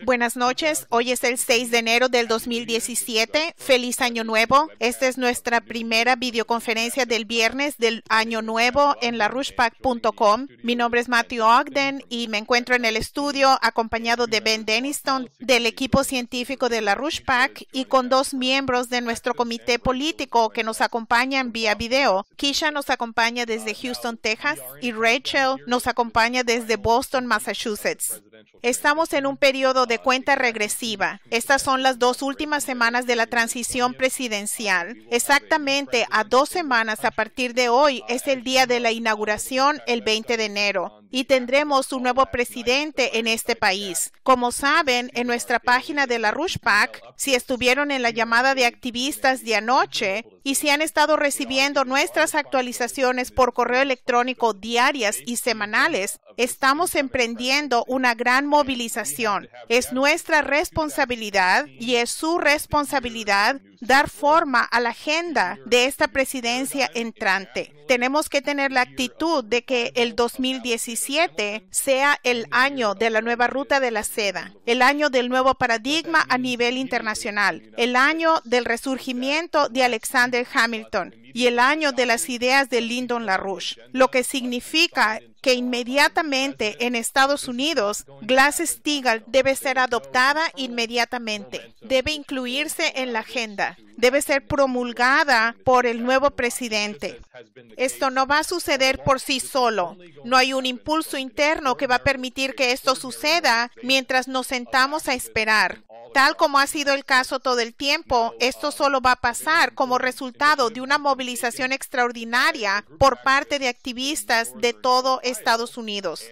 Buenas noches, hoy es el 6 de enero del 2017. Feliz Año Nuevo. Esta es nuestra primera videoconferencia del viernes del Año Nuevo en larushpac.com. Mi nombre es Matthew Ogden y me encuentro en el estudio acompañado de Ben Denniston del equipo científico de LaRouchePAC y con dos miembros de nuestro comité político que nos acompañan vía video. Keisha nos acompaña desde Houston, Texas y Rachel nos acompaña desde Boston, Massachusetts. Estamos en un periodo de cuenta regresiva. Estas son las dos últimas semanas de la transición presidencial. Exactamente a 2 semanas a partir de hoy es el día de la inauguración, el 20 de enero. Y tendremos un nuevo presidente en este país. Como saben, en nuestra página de LaRouchePAC, si estuvieron en la llamada de activistas de anoche y si han estado recibiendo nuestras actualizaciones por correo electrónico diarias y semanales, estamos emprendiendo una gran movilización. Es nuestra responsabilidad y es su responsabilidad dar forma a la agenda de esta presidencia entrante. Tenemos que tener la actitud de que el 2017 sea el año de la nueva ruta de la seda, el año del nuevo paradigma a nivel internacional, el año del resurgimiento de Alexander Hamilton y el año de las ideas de Lyndon LaRouche, lo que significa que inmediatamente en Estados Unidos, Glass-Steagall debe ser adoptada inmediatamente, debe incluirse en la agenda, debe ser promulgada por el nuevo presidente. Esto no va a suceder por sí solo. No hay un impulso interno que va a permitir que esto suceda mientras nos sentamos a esperar. Tal como ha sido el caso todo el tiempo, esto solo va a pasar como resultado de una movilización extraordinaria por parte de activistas de todo Estados Unidos.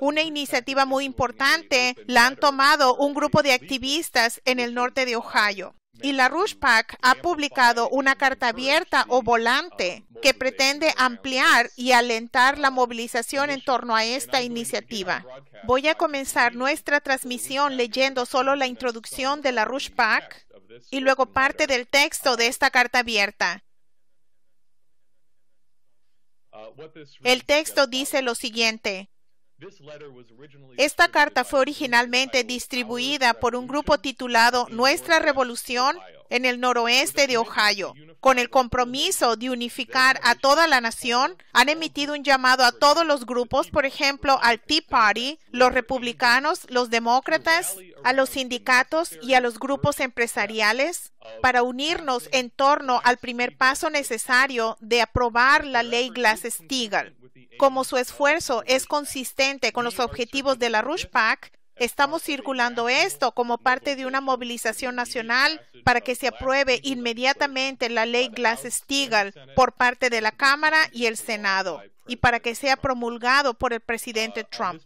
Una iniciativa muy importante la han tomado un grupo de activistas en el norte de Ohio. Y LaRouchePAC ha publicado una carta abierta o volante que pretende ampliar y alentar la movilización en torno a esta iniciativa. Voy a comenzar nuestra transmisión leyendo solo la introducción de LaRouchePAC y luego parte del texto de esta carta abierta. El texto dice lo siguiente. Esta carta fue originalmente distribuida por un grupo titulado Nuestra Revolución en el noroeste de Ohio. Con el compromiso de unificar a toda la nación, han emitido un llamado a todos los grupos, por ejemplo, al Tea Party, los republicanos, los demócratas, a los sindicatos y a los grupos empresariales, para unirnos en torno al primer paso necesario de aprobar la ley Glass-Steagall. Como su esfuerzo es consistente con los objetivos de LaRouchePAC, estamos circulando esto como parte de una movilización nacional para que se apruebe inmediatamente la ley Glass-Steagall por parte de la Cámara y el Senado y para que sea promulgado por el presidente Trump.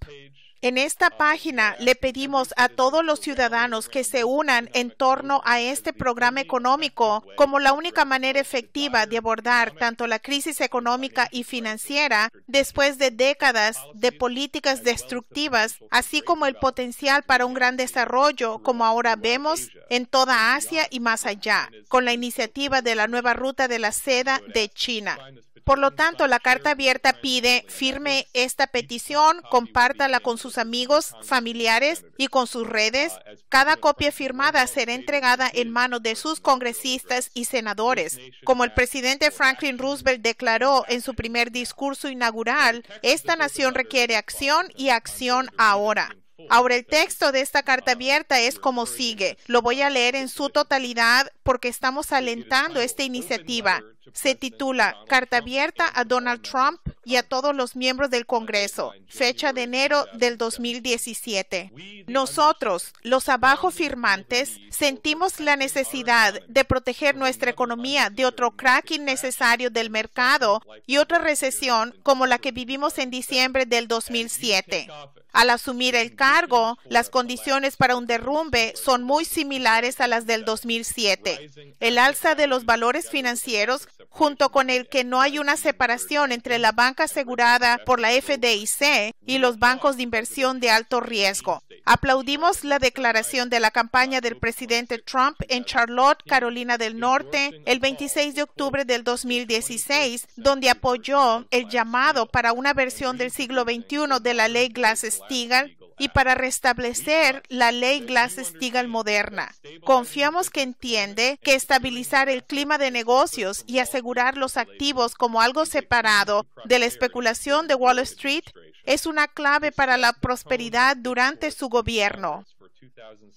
En esta página le pedimos a todos los ciudadanos que se unan en torno a este programa económico como la única manera efectiva de abordar tanto la crisis económica y financiera después de décadas de políticas destructivas, así como el potencial para un gran desarrollo como ahora vemos en toda Asia y más allá, con la iniciativa de la nueva ruta de la seda de China. Por lo tanto, la carta abierta pide firme esta petición, compártala con sus amigos, familiares y con sus redes. Cada copia firmada será entregada en manos de sus congresistas y senadores. Como el presidente Franklin Roosevelt declaró en su primer discurso inaugural, esta nación requiere acción y acción ahora. Ahora, el texto de esta carta abierta es como sigue. Lo voy a leer en su totalidad porque estamos alentando esta iniciativa. Se titula Carta abierta a Donald Trump y a todos los miembros del Congreso, fecha de enero del 2017. Nosotros, los abajo firmantes, sentimos la necesidad de proteger nuestra economía de otro crack innecesario del mercado y otra recesión como la que vivimos en diciembre del 2007. Al asumir el cargo, las condiciones para un derrumbe son muy similares a las del 2007. El alza de los valores financieros, junto con el que no hay una separación entre la banca asegurada por la FDIC y los bancos de inversión de alto riesgo. Aplaudimos la declaración de la campaña del presidente Trump en Charlotte, Carolina del Norte, el 26 de octubre del 2016, donde apoyó el llamado para una versión del siglo XXI de la ley Glass-Steagall y para restablecer la ley Glass-Steagall moderna. Confiamos que entiende que estabilizar el clima de negocios y asegurar los activos como algo separado de la especulación de Wall Street es una clave para la prosperidad durante su gobierno.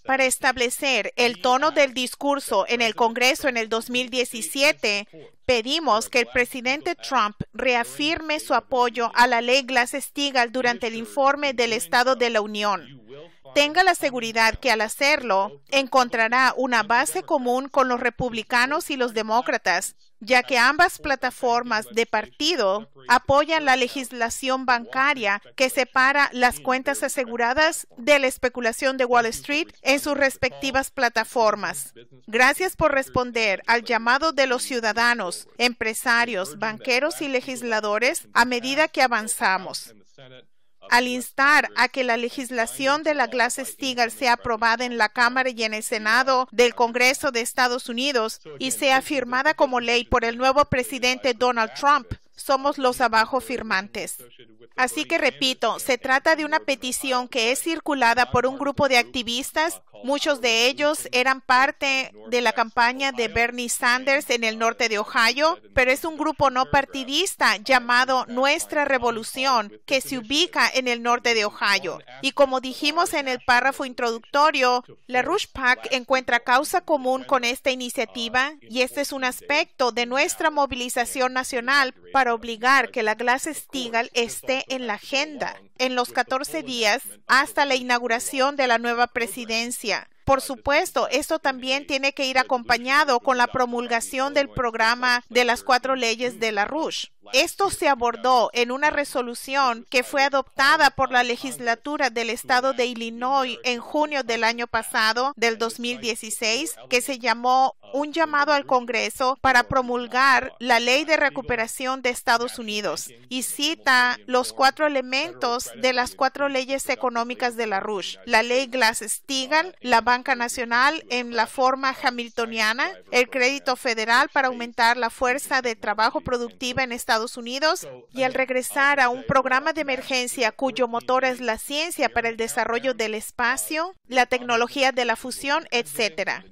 Para establecer el tono del discurso en el Congreso en el 2017, pedimos que el presidente Trump reafirme su apoyo a la ley Glass-Steagall durante el informe del Estado de la Unión. Tenga la seguridad que al hacerlo, encontrará una base común con los republicanos y los demócratas, ya que ambas plataformas de partido apoyan la legislación bancaria que separa las cuentas aseguradas de la especulación de Wall Street en sus respectivas plataformas. Gracias por responder al llamado de los ciudadanos, empresarios, banqueros y legisladores a medida que avanzamos. Al instar a que la legislación de la Glass-Steagall sea aprobada en la Cámara y en el Senado del Congreso de Estados Unidos y sea firmada como ley por el nuevo presidente Donald Trump, somos los abajo firmantes. Así que repito, se trata de una petición que es circulada por un grupo de activistas. Muchos de ellos eran parte de la campaña de Bernie Sanders en el norte de Ohio, pero es un grupo no partidista llamado Nuestra Revolución que se ubica en el norte de Ohio. Y como dijimos en el párrafo introductorio, la Rouge PAC encuentra causa común con esta iniciativa y este es un aspecto de nuestra movilización nacional para obligar que la Glass-Steagall esté en la agenda en los 14 días hasta la inauguración de la nueva presidencia. Por supuesto, esto también tiene que ir acompañado con la promulgación del programa de las 4 leyes de la Rouge. Esto se abordó en una resolución que fue adoptada por la legislatura del estado de Illinois en junio del año pasado, del 2016, que se llamó Un llamado al Congreso para promulgar la Ley de Recuperación de Estados Unidos y cita los 4 elementos de las 4 leyes económicas de la Rouge: la Ley Glass-Steagall, la Banca Nacional en la forma hamiltoniana, el crédito federal para aumentar la fuerza de trabajo productiva en Estados Unidos y al regresar a un programa de emergencia cuyo motor es la ciencia para el desarrollo del espacio, la tecnología de la fusión, etc.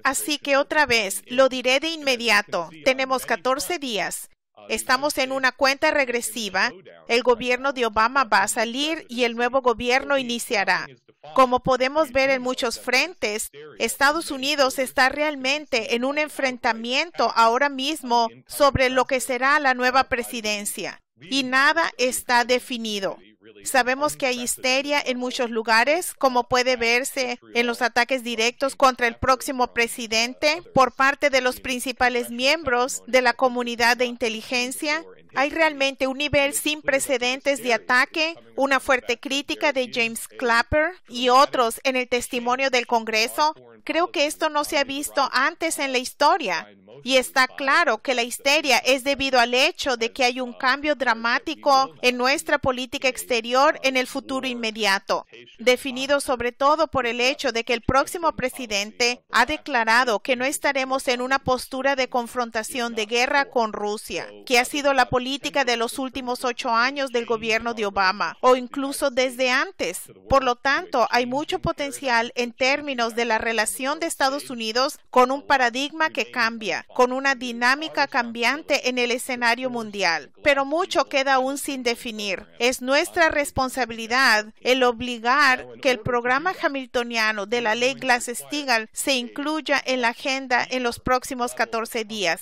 Así que otra vez, lo diré de inmediato, tenemos 14 días. Estamos en una cuenta regresiva. El gobierno de Obama va a salir y el nuevo gobierno iniciará. Como podemos ver en muchos frentes, Estados Unidos está realmente en un enfrentamiento ahora mismo sobre lo que será la nueva presidencia y nada está definido. Sabemos que hay histeria en muchos lugares, como puede verse en los ataques directos contra el próximo presidente por parte de los principales miembros de la comunidad de inteligencia. Hay realmente un nivel sin precedentes de ataque, una fuerte crítica de James Clapper y otros en el testimonio del Congreso. Creo que esto no se ha visto antes en la historia. Y está claro que la histeria es debido al hecho de que hay un cambio dramático en nuestra política exterior en el futuro inmediato, definido sobre todo por el hecho de que el próximo presidente ha declarado que no estaremos en una postura de confrontación de guerra con Rusia, que ha sido la política de los últimos 8 años del gobierno de Obama, o incluso desde antes. Por lo tanto, hay mucho potencial en términos de la relación de Estados Unidos con un paradigma que cambia, con una dinámica cambiante en el escenario mundial. Pero mucho queda aún sin definir. Es nuestra responsabilidad el obligar que el programa hamiltoniano de la ley Glass-Steagall se incluya en la agenda en los próximos 14 días.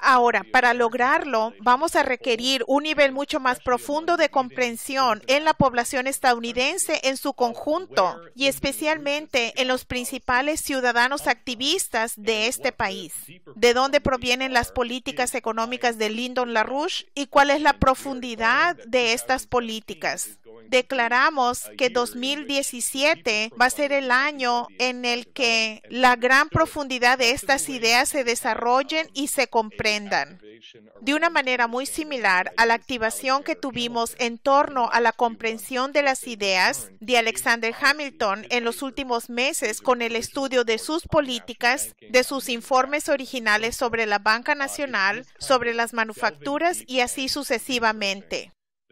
Ahora, para lograrlo, vamos a requerir un nivel mucho más profundo de comprensión en la población estadounidense en su conjunto y especialmente en los principales ciudadanos activistas de este país. ¿De dónde provienen las políticas económicas de Lyndon LaRouche y cuál es la profundidad de estas políticas? Declaramos que 2017 va a ser el año en el que la gran profundidad de estas ideas se desarrollen y se comprendan. De una manera muy similar a la activación que tuvimos en torno a la comprensión de las ideas de Alexander Hamilton en los últimos meses con el estudio de sus políticas, de sus informes originales sobre la Banca Nacional, sobre las manufacturas y así sucesivamente.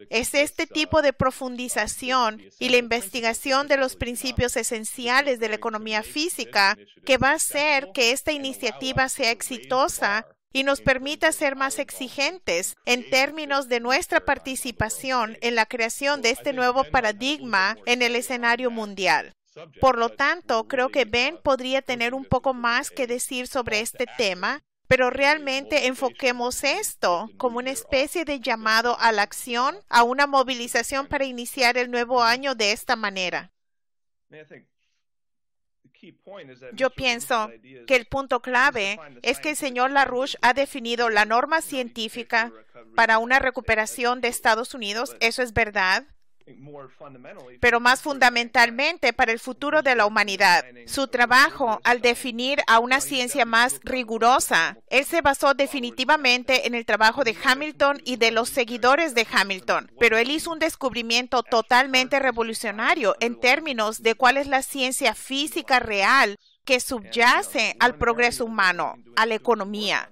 Es este tipo de profundización y la investigación de los principios esenciales de la economía física que va a hacer que esta iniciativa sea exitosa y nos permita ser más exigentes en términos de nuestra participación en la creación de este nuevo paradigma en el escenario mundial. Por lo tanto, creo que Ben podría tener un poco más que decir sobre este tema, pero realmente enfoquemos esto como una especie de llamado a la acción, a una movilización para iniciar el nuevo año de esta manera. Yo pienso que el punto clave es que el señor LaRouche ha definido la norma científica para una recuperación de Estados Unidos, eso es verdad, pero más fundamentalmente para el futuro de la humanidad. Su trabajo al definir a una ciencia más rigurosa, él se basó definitivamente en el trabajo de Hamilton y de los seguidores de Hamilton, pero él hizo un descubrimiento totalmente revolucionario en términos de cuál es la ciencia física real que subyace al progreso humano, a la economía.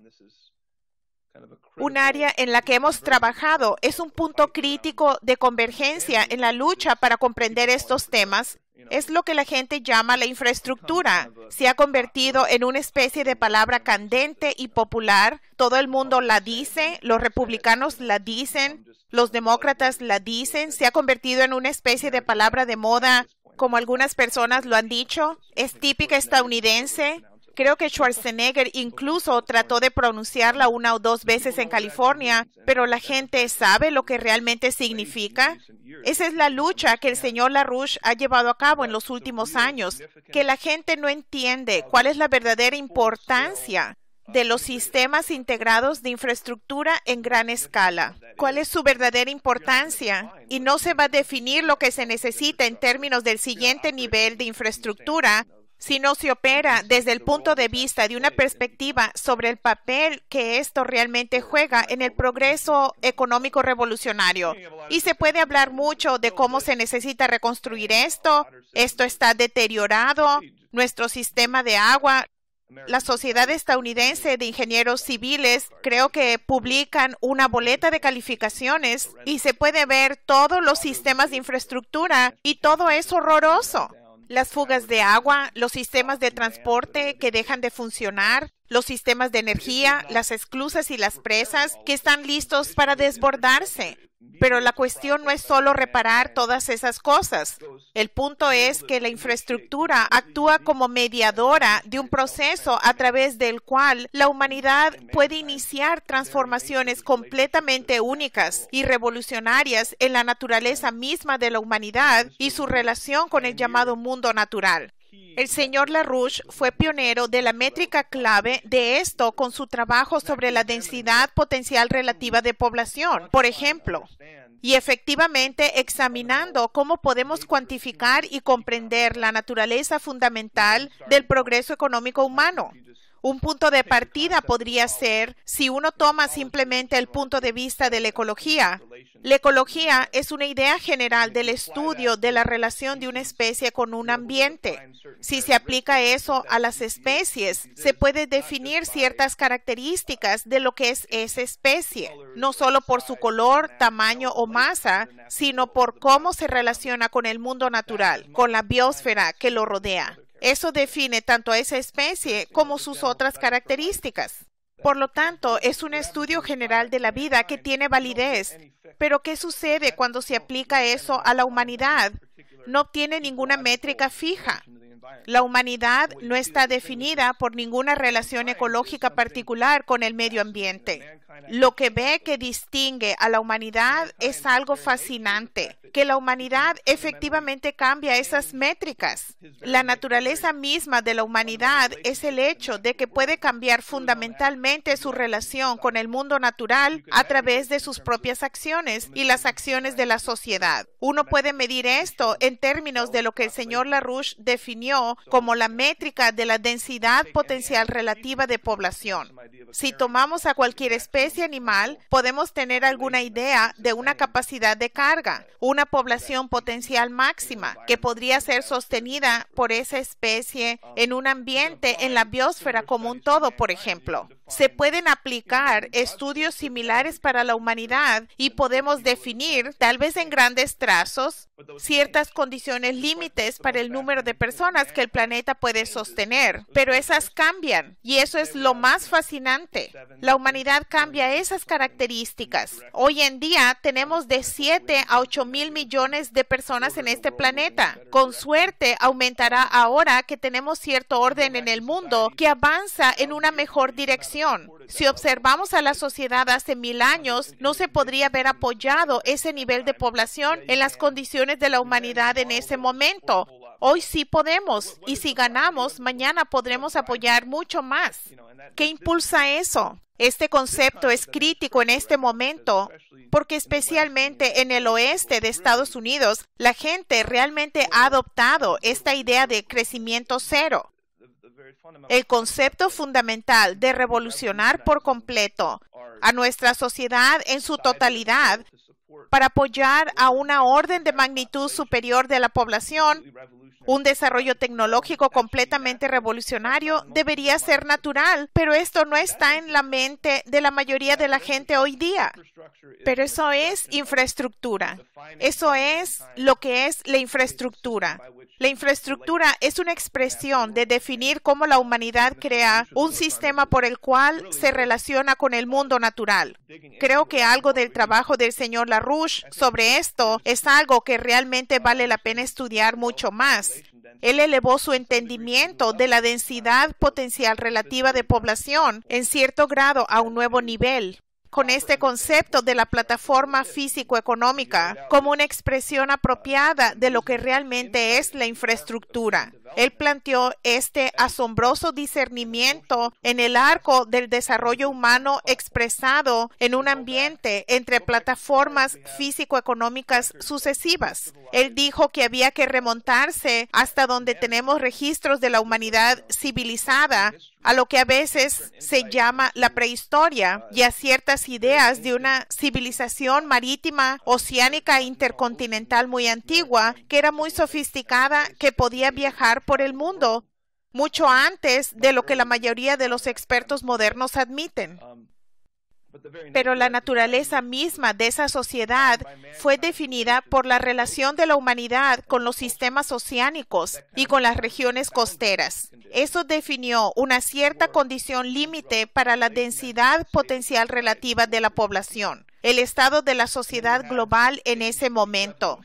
Un área en la que hemos trabajado es un punto crítico de convergencia en la lucha para comprender estos temas. Es lo que la gente llama la infraestructura. Se ha convertido en una especie de palabra candente y popular. Todo el mundo la dice, los republicanos la dicen, los demócratas la dicen. Se ha convertido en una especie de palabra de moda, como algunas personas lo han dicho. Es típica estadounidense. Creo que Schwarzenegger incluso trató de pronunciarla una o dos veces en California, pero la gente sabe lo que realmente significa. Esa es la lucha que el señor LaRouche ha llevado a cabo en los últimos años, que la gente no entiende cuál es la verdadera importancia de los sistemas integrados de infraestructura en gran escala. ¿Cuál es su verdadera importancia? Y no se va a definir lo que se necesita en términos del siguiente nivel de infraestructura, si no se opera desde el punto de vista de una perspectiva sobre el papel que esto realmente juega en el progreso económico revolucionario. Y se puede hablar mucho de cómo se necesita reconstruir esto. Esto está deteriorado, nuestro sistema de agua. La Sociedad Estadounidense de Ingenieros Civiles creo que publican una boleta de calificaciones y se puede ver todos los sistemas de infraestructura y todo es horroroso. Las fugas de agua, los sistemas de transporte que dejan de funcionar, los sistemas de energía, las esclusas y las presas que están listos para desbordarse. Pero la cuestión no es solo reparar todas esas cosas. El punto es que la infraestructura actúa como mediadora de un proceso a través del cual la humanidad puede iniciar transformaciones completamente únicas y revolucionarias en la naturaleza misma de la humanidad y su relación con el llamado mundo natural. El señor LaRouche fue pionero de la métrica clave de esto con su trabajo sobre la densidad potencial relativa de población, por ejemplo, y efectivamente examinando cómo podemos cuantificar y comprender la naturaleza fundamental del progreso económico humano. Un punto de partida podría ser si uno toma simplemente el punto de vista de la ecología. La ecología es una idea general del estudio de la relación de una especie con un ambiente. Si se aplica eso a las especies, se puede definir ciertas características de lo que es esa especie, no solo por su color, tamaño o masa, sino por cómo se relaciona con el mundo natural, con la biosfera que lo rodea. Eso define tanto a esa especie como sus otras características. Por lo tanto, es un estudio general de la vida que tiene validez. Pero, ¿qué sucede cuando se aplica eso a la humanidad? No tiene ninguna métrica fija. La humanidad no está definida por ninguna relación ecológica particular con el medio ambiente. Lo que ve que distingue a la humanidad es algo fascinante, que la humanidad efectivamente cambia esas métricas. La naturaleza misma de la humanidad es el hecho de que puede cambiar fundamentalmente su relación con el mundo natural a través de sus propias acciones y las acciones de la sociedad. Uno puede medir esto en términos de lo que el señor LaRouche definió como la métrica de la densidad potencial relativa de población. Si tomamos a cualquier especie animal, podemos tener alguna idea de una capacidad de carga, una población potencial máxima que podría ser sostenida por esa especie en un ambiente en la biosfera como un todo, por ejemplo. se pueden aplicar estudios similares para la humanidad y podemos definir, tal vez en grandes trazos, ciertas condiciones límites para el número de personas que el planeta puede sostener. Pero esas cambian y eso es lo más fascinante. La humanidad cambia esas características. Hoy en día tenemos de 7 a 8 mil millones de personas en este planeta. Con suerte aumentará ahora que tenemos cierto orden en el mundo que avanza en una mejor dirección. Si observamos a la sociedad hace 1000 años, no se podría haber apoyado ese nivel de población en las condiciones de la humanidad en ese momento. Hoy sí podemos, y si ganamos, mañana podremos apoyar mucho más. ¿Qué impulsa eso? Este concepto es crítico en este momento porque especialmente en el oeste de Estados Unidos, la gente realmente ha adoptado esta idea de crecimiento cero. El concepto fundamental de revolucionar por completo a nuestra sociedad en su totalidad para apoyar a una orden de magnitud superior de la población, un desarrollo tecnológico completamente revolucionario debería ser natural, pero esto no está en la mente de la mayoría de la gente hoy día. Pero eso es infraestructura. Eso es lo que es la infraestructura. La infraestructura es una expresión de definir cómo la humanidad crea un sistema por el cual se relaciona con el mundo natural. Creo que algo del trabajo del señor LaRouche sobre esto es algo que realmente vale la pena estudiar mucho más. Él elevó su entendimiento de la densidad potencial relativa de población en cierto grado a un nuevo nivel, con este concepto de la plataforma físico-económica como una expresión apropiada de lo que realmente es la infraestructura. Él planteó este asombroso discernimiento en el arco del desarrollo humano expresado en un ambiente entre plataformas físico-económicas sucesivas. Él dijo que había que remontarse hasta donde tenemos registros de la humanidad civilizada, a lo que a veces se llama la prehistoria, y a ciertas ideas de una civilización marítima, oceánica e intercontinental muy antigua, que era muy sofisticada, que podía viajar por el mundo mucho antes de lo que la mayoría de los expertos modernos admiten. Pero la naturaleza misma de esa sociedad fue definida por la relación de la humanidad con los sistemas oceánicos y con las regiones costeras. Eso definió una cierta condición límite para la densidad potencial relativa de la población, el estado de la sociedad global en ese momento.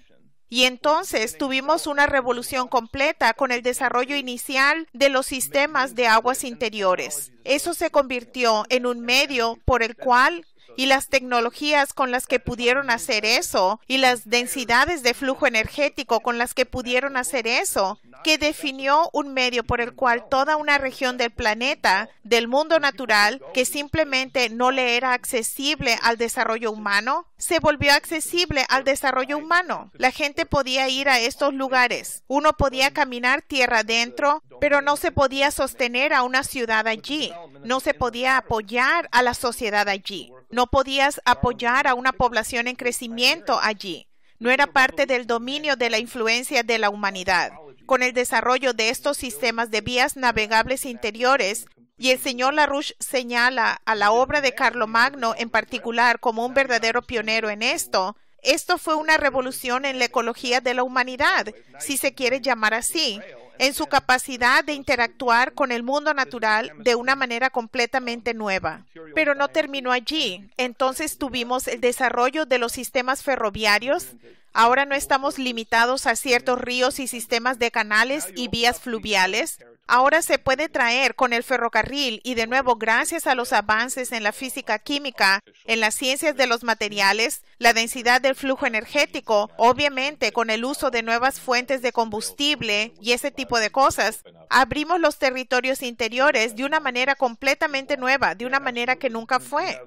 Y entonces tuvimos una revolución completa con el desarrollo inicial de los sistemas de aguas interiores. Eso se convirtió en un medio por el cual, y las tecnologías con las que pudieron hacer eso, y las densidades de flujo energético con las que pudieron hacer eso, que definió un medio por el cual toda una región del planeta, del mundo natural, que simplemente no le era accesible al desarrollo humano, se volvió accesible al desarrollo humano. La gente podía ir a estos lugares. Uno podía caminar tierra adentro, pero no se podía sostener a una ciudad allí. No se podía apoyar a la sociedad allí. No podías apoyar a una población en crecimiento allí. No era parte del dominio de la influencia de la humanidad. Con el desarrollo de estos sistemas de vías navegables interiores, y el señor LaRouche señala a la obra de Carlomagno en particular como un verdadero pionero en esto, esto fue una revolución en la ecología de la humanidad, si se quiere llamar así, en su capacidad de interactuar con el mundo natural de una manera completamente nueva. Pero no terminó allí. Entonces tuvimos el desarrollo de los sistemas ferroviarios. Ahora no estamos limitados a ciertos ríos y sistemas de canales y vías fluviales. Ahora se puede traer con el ferrocarril y de nuevo gracias a los avances en la física química, en las ciencias de los materiales, la densidad del flujo energético, obviamente con el uso de nuevas fuentes de combustible y ese tipo de cosas, abrimos los territorios interiores de una manera completamente nueva, de una manera que nunca fue.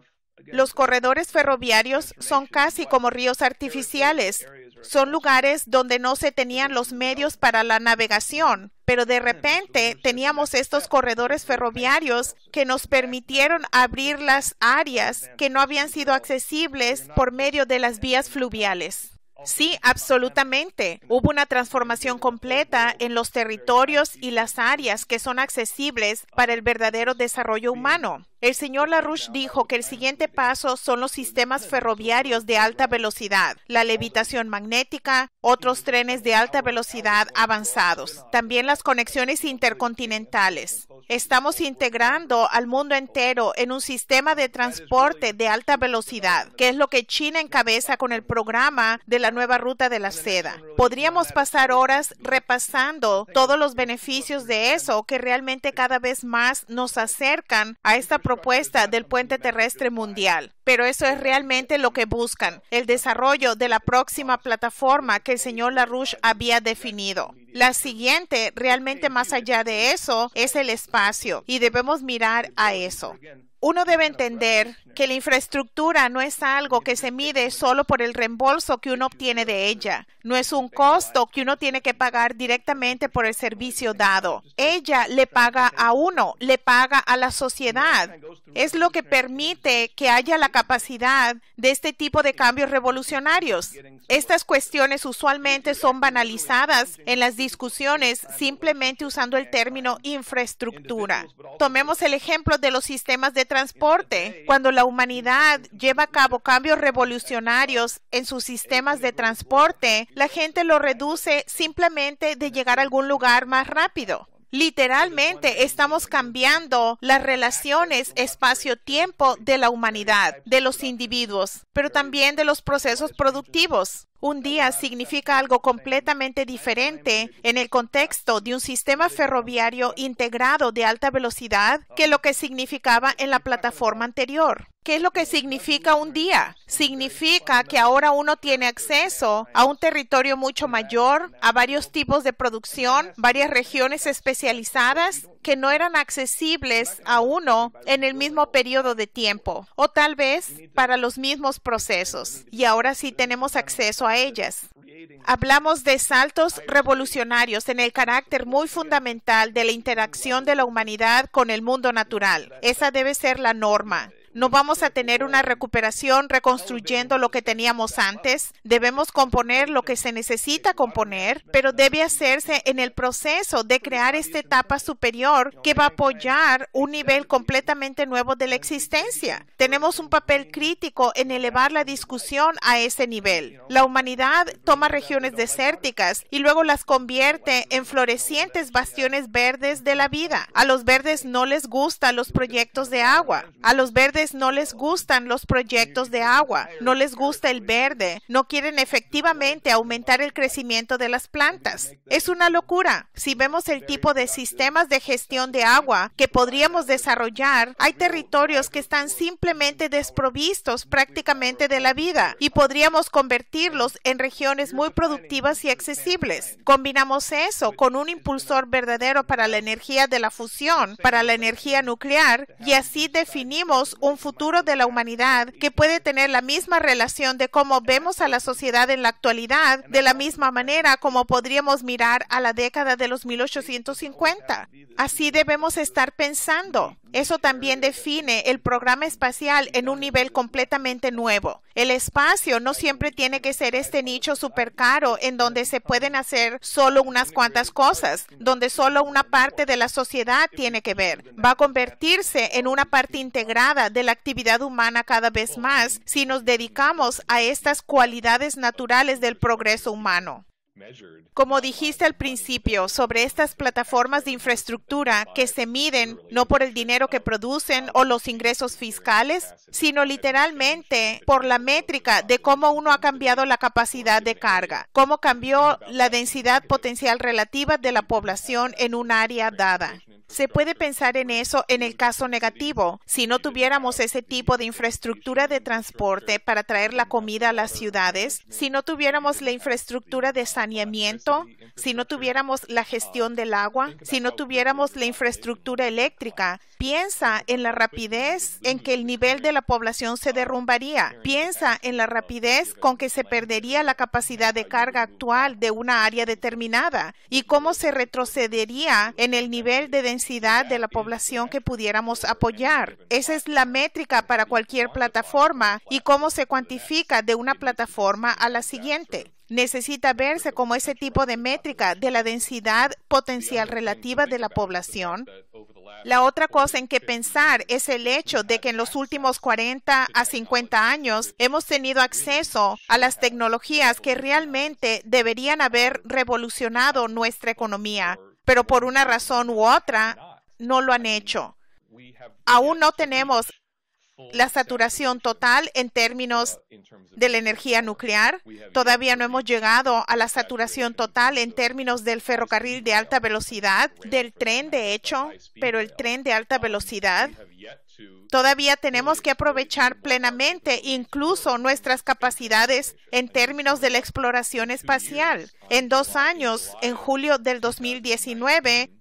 Los corredores ferroviarios son casi como ríos artificiales. Son lugares donde no se tenían los medios para la navegación, pero de repente teníamos estos corredores ferroviarios que nos permitieron abrir las áreas que no habían sido accesibles por medio de las vías fluviales. Sí, absolutamente. Hubo una transformación completa en los territorios y las áreas que son accesibles para el verdadero desarrollo humano. El señor LaRouche dijo que el siguiente paso son los sistemas ferroviarios de alta velocidad, la levitación magnética, otros trenes de alta velocidad avanzados, también las conexiones intercontinentales. Estamos integrando al mundo entero en un sistema de transporte de alta velocidad, que es lo que China encabeza con el programa de la nueva ruta de la seda. Podríamos pasar horas repasando todos los beneficios de eso que realmente cada vez más nos acercan a esta propuesta del puente terrestre mundial. Pero eso es realmente lo que buscan, el desarrollo de la próxima plataforma que el señor LaRouche había definido. La siguiente, realmente más allá de eso, es el espacio, y debemos mirar a eso. Uno debe entender que la infraestructura no es algo que se mide solo por el reembolso que uno obtiene de ella. No es un costo que uno tiene que pagar directamente por el servicio dado. Ella le paga a uno, le paga a la sociedad. Es lo que permite que haya la capacidad de este tipo de cambios revolucionarios. Estas cuestiones usualmente son banalizadas en las discusiones simplemente usando el término infraestructura. Tomemos el ejemplo de los sistemas de transporte. Cuando la humanidad lleva a cabo cambios revolucionarios en sus sistemas de transporte, la gente lo reduce simplemente de llegar a algún lugar más rápido. Literalmente estamos cambiando las relaciones espacio-tiempo de la humanidad, de los individuos, pero también de los procesos productivos. Un día significa algo completamente diferente en el contexto de un sistema ferroviario integrado de alta velocidad que lo que significaba en la plataforma anterior. ¿Qué es lo que significa un día? Significa que ahora uno tiene acceso a un territorio mucho mayor, a varios tipos de producción, varias regiones especializadas que no eran accesibles a uno en el mismo periodo de tiempo, o tal vez para los mismos procesos. Y ahora sí tenemos acceso a ellas. Hablamos de saltos revolucionarios en el carácter muy fundamental de la interacción de la humanidad con el mundo natural. Esa debe ser la norma. No vamos a tener una recuperación reconstruyendo lo que teníamos antes. Debemos componer lo que se necesita componer, pero debe hacerse en el proceso de crear esta etapa superior que va a apoyar un nivel completamente nuevo de la existencia. Tenemos un papel crítico en elevar la discusión a ese nivel. La humanidad toma regiones desérticas y luego las convierte en florecientes bastiones verdes de la vida. A los verdes no les gustan los proyectos de agua. A los verdes no les gustan los proyectos de agua, no les gusta el verde, no quieren efectivamente aumentar el crecimiento de las plantas. Es una locura. Si vemos el tipo de sistemas de gestión de agua que podríamos desarrollar, hay territorios que están simplemente desprovistos prácticamente de la vida y podríamos convertirlos en regiones muy productivas y accesibles. Combinamos eso con un impulsor verdadero para la energía de la fusión, para la energía nuclear, y así definimos un futuro de la humanidad que puede tener la misma relación de cómo vemos a la sociedad en la actualidad, de la misma manera como podríamos mirar a la década de los 1850. Así debemos estar pensando. Eso también define el programa espacial en un nivel completamente nuevo. El espacio no siempre tiene que ser este nicho súper caro en donde se pueden hacer solo unas cuantas cosas, donde solo una parte de la sociedad tiene que ver. Va a convertirse en una parte integrada de la actividad humana cada vez más si nos dedicamos a estas cualidades naturales del progreso humano. Como dijiste al principio, sobre estas plataformas de infraestructura que se miden no por el dinero que producen o los ingresos fiscales, sino literalmente por la métrica de cómo uno ha cambiado la capacidad de carga, cómo cambió la densidad potencial relativa de la población en un área dada. Se puede pensar en eso en el caso negativo. Si no tuviéramos ese tipo de infraestructura de transporte para traer la comida a las ciudades, si no tuviéramos la infraestructura de saneamiento, si no tuviéramos la gestión del agua, si no tuviéramos la infraestructura eléctrica, piensa en la rapidez en que el nivel de la población se derrumbaría. Piensa en la rapidez con que se perdería la capacidad de carga actual de una área determinada y cómo se retrocedería en el nivel de densidad de la población que pudiéramos apoyar. Esa es la métrica para cualquier plataforma y cómo se cuantifica de una plataforma a la siguiente. Necesita verse como ese tipo de métrica de la densidad potencial relativa de la población La otra cosa en que pensar es el hecho de que en los últimos 40 a 50 años hemos tenido acceso a las tecnologías que realmente deberían haber revolucionado nuestra economía, pero por una razón u otra no lo han hecho. Aún no tenemos la saturación total en términos de la energía nuclear. Todavía no hemos llegado a la saturación total en términos del ferrocarril de alta velocidad, del tren de hecho, pero el tren de alta velocidad. Todavía tenemos que aprovechar plenamente incluso nuestras capacidades en términos de la exploración espacial. En 2 años, en julio del 2019,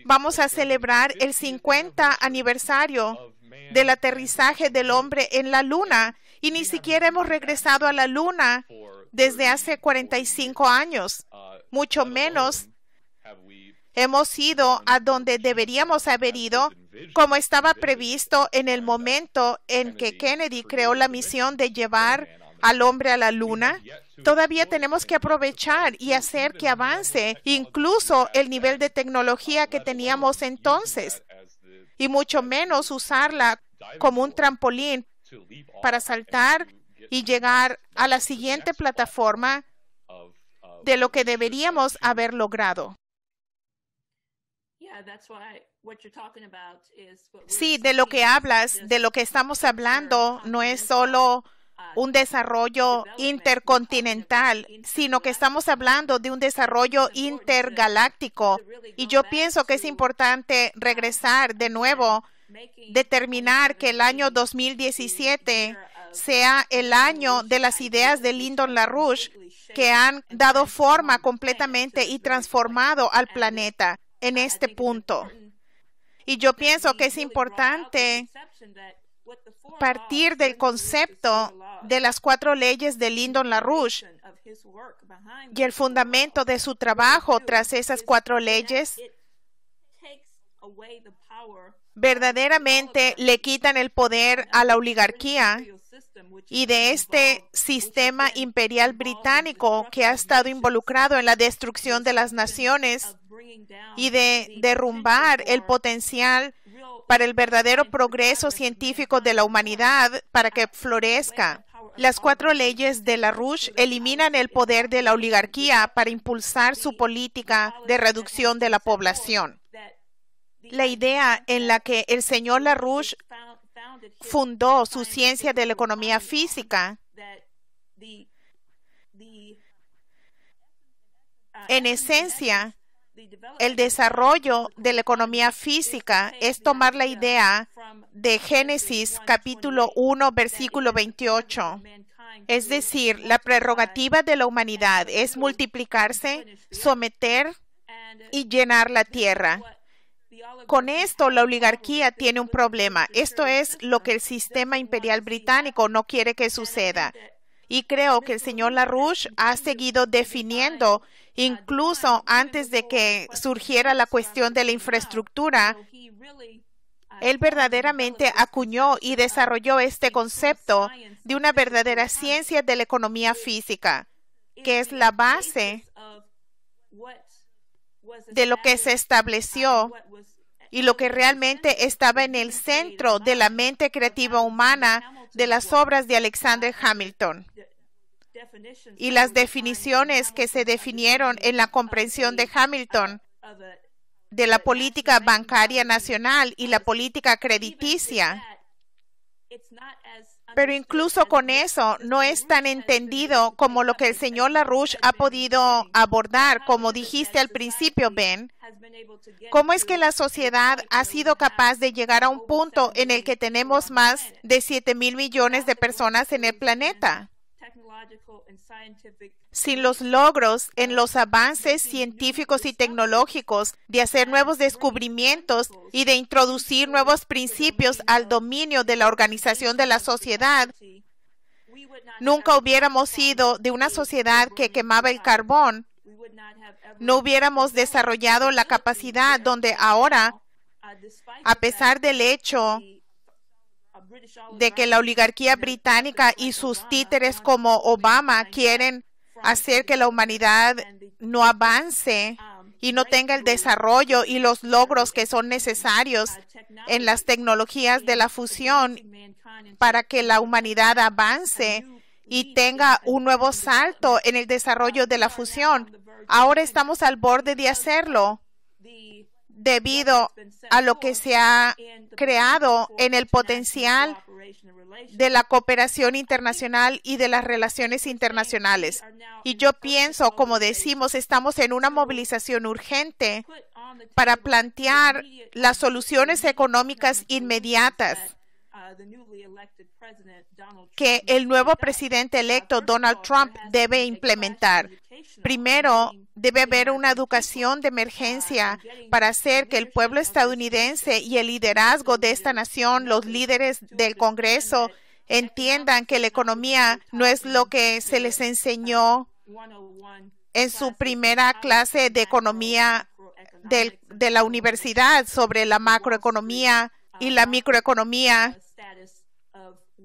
vamos a celebrar el 50 aniversario del aterrizaje del hombre en la Luna y ni siquiera hemos regresado a la Luna desde hace 45 años. Mucho menos hemos ido a donde deberíamos haber ido, como estaba previsto en el momento en que Kennedy creó la misión de llevar al hombre a la Luna. Todavía tenemos que aprovechar y hacer que avance incluso el nivel de tecnología que teníamos entonces, y mucho menos usarla como un trampolín para saltar y llegar a la siguiente plataforma de lo que deberíamos haber logrado. Sí, de lo que hablas, de lo que estamos hablando, no es solo un desarrollo intercontinental, sino que estamos hablando de un desarrollo intergaláctico. Y yo pienso que es importante regresar de nuevo, determinar que el año 2017 sea el año de las ideas de Lyndon LaRouche que han dado forma completamente y transformado al planeta en este punto. Y yo pienso que es importante partir del concepto de las 4 leyes de Lyndon LaRouche y el fundamento de su trabajo tras esas 4 leyes verdaderamente le quitan el poder a la oligarquía y de este sistema imperial británico que ha estado involucrado en la destrucción de las naciones y de derrumbar el potencial para el verdadero progreso científico de la humanidad para que florezca. Las 4 leyes de LaRouche eliminan el poder de la oligarquía para impulsar su política de reducción de la población. La idea en la que el señor LaRouche fundó su ciencia de la economía física, en esencia, el desarrollo de la economía física es tomar la idea de Génesis capítulo 1, versículo 28. Es decir, la prerrogativa de la humanidad es multiplicarse, someter y llenar la tierra. Con esto, la oligarquía tiene un problema. Esto es lo que el sistema imperial británico no quiere que suceda. Y creo que el señor LaRouche ha seguido definiendo, incluso antes de que surgiera la cuestión de la infraestructura, él verdaderamente acuñó y desarrolló este concepto de una verdadera ciencia de la economía física, que es la base de lo que se estableció y lo que realmente estaba en el centro de la mente creativa humana de las obras de Alexander Hamilton. Y las definiciones que se definieron en la comprensión de Hamilton de la política bancaria nacional y la política crediticia. Pero incluso con eso no es tan entendido como lo que el señor LaRouche ha podido abordar, como dijiste al principio, Ben. ¿Cómo es que la sociedad ha sido capaz de llegar a un punto en el que tenemos más de 7,000 millones de personas en el planeta? Sin los logros en los avances científicos y tecnológicos de hacer nuevos descubrimientos y de introducir nuevos principios al dominio de la organización de la sociedad, nunca hubiéramos sido de una sociedad que quemaba el carbón. No hubiéramos desarrollado la capacidad donde ahora, a pesar del hecho de que la oligarquía británica y sus títeres como Obama quieren hacer que la humanidad no avance y no tenga el desarrollo y los logros que son necesarios en las tecnologías de la fusión para que la humanidad avance y tenga un nuevo salto en el desarrollo de la fusión. Ahora estamos al borde de hacerlo debido a lo que se ha creado en el potencial de la cooperación internacional y de las relaciones internacionales. Y yo pienso, como decimos, estamos en una movilización urgente para plantear las soluciones económicas inmediatas que el nuevo presidente electo Donald Trump debe implementar. Primero, debe haber una educación de emergencia para hacer que el pueblo estadounidense y el liderazgo de esta nación, los líderes del Congreso, entiendan que la economía no es lo que se les enseñó en su primera clase de economía de la universidad sobre la macroeconomía y la microeconomía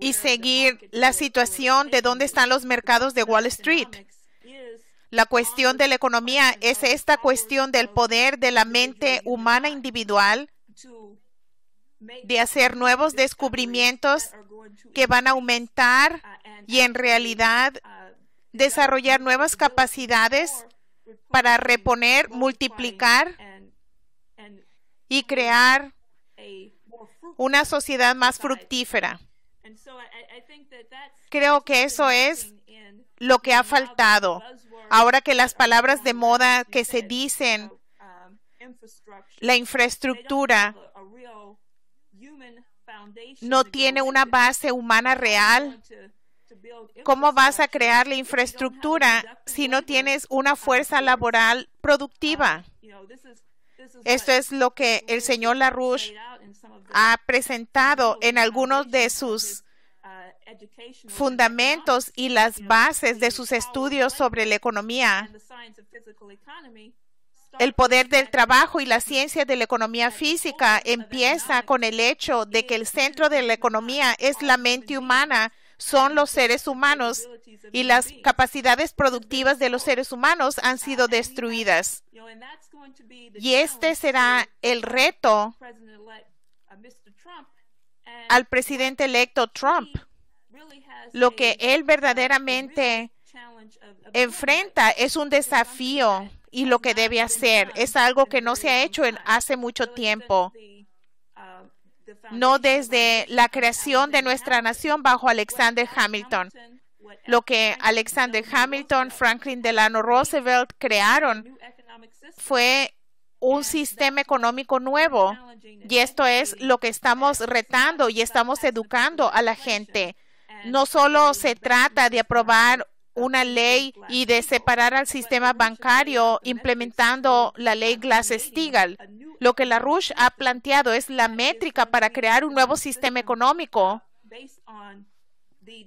y seguir la situación de dónde están los mercados de Wall Street. La cuestión de la economía es esta cuestión del poder de la mente humana individual de hacer nuevos descubrimientos que van a aumentar y en realidad desarrollar nuevas capacidades para reponer, multiplicar y crear una sociedad más fructífera. Creo que eso es lo que ha faltado. Ahora que las palabras de moda que se dicen, la infraestructura no tiene una base humana real, ¿cómo vas a crear la infraestructura si no tienes una fuerza laboral productiva? Esto es lo que el señor LaRouche ha presentado en algunos de sus fundamentos y las bases de sus estudios sobre la economía. El poder del trabajo y la ciencia de la economía física empieza con el hecho de que el centro de la economía es la mente humana, son los seres humanos, y las capacidades productivas de los seres humanos han sido destruidas. Y este será el reto al presidente electo Trump. Lo que él verdaderamente enfrenta es un desafío y lo que debe hacer es algo que no se ha hecho en hace mucho tiempo. No desde la creación de nuestra nación bajo Alexander Hamilton. Lo que Alexander Hamilton, Franklin Delano Roosevelt crearon fue un sistema económico nuevo. Y esto es lo que estamos retando y estamos educando a la gente. No solo se trata de aprobar una ley y de separar al sistema bancario implementando la ley Glass-Steagall. Lo que LaRouche ha planteado es la métrica para crear un nuevo sistema económico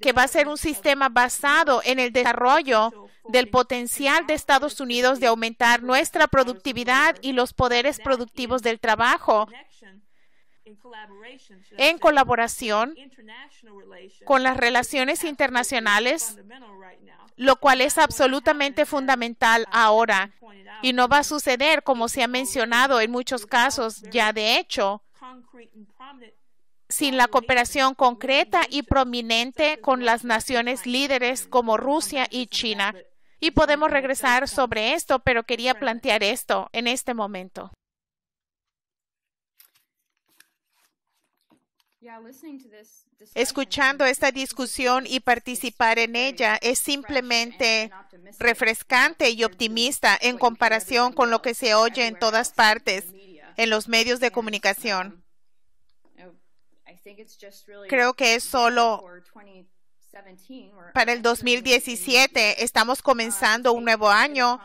que va a ser un sistema basado en el desarrollo del potencial de Estados Unidos de aumentar nuestra productividad y los poderes productivos del trabajo en colaboración con las relaciones internacionales, lo cual es absolutamente fundamental ahora y no va a suceder como se ha mencionado en muchos casos ya de hecho, sin la cooperación concreta y prominente con las naciones líderes como Rusia y China. Y podemos regresar sobre esto, pero quería plantear esto en este momento. Escuchando esta discusión y participar en ella es simplemente refrescante y optimista en comparación con lo que se oye en todas partes en los medios de comunicación. Creo que es solo para el 2017. Estamos comenzando un nuevo año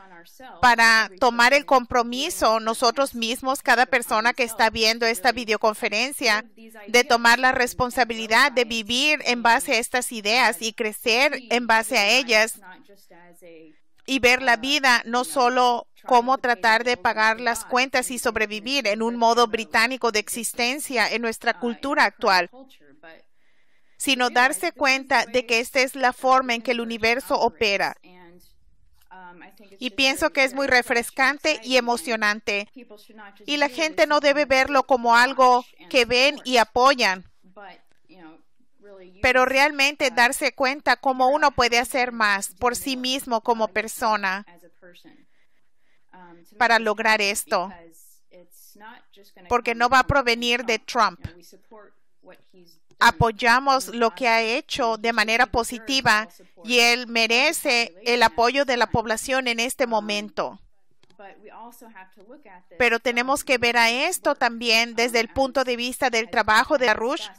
para tomar el compromiso nosotros mismos, cada persona que está viendo esta videoconferencia, de tomar la responsabilidad de vivir en base a estas ideas y crecer en base a ellas y ver la vida no solo como tratar de pagar las cuentas y sobrevivir en un modo británico de existencia en nuestra cultura actual, sino darse cuenta de que esta es la forma en que el universo opera Y pienso que es muy refrescante y emocionante. Y la gente no debe verlo como algo que ven y apoyan, pero realmente darse cuenta cómo uno puede hacer más por sí mismo como persona para lograr esto, porque no va a provenir de Trump. Apoyamos lo que ha hecho de manera positiva y él merece el apoyo de la población en este momento. Pero tenemos que ver a esto también desde el punto de vista del trabajo de LaRouche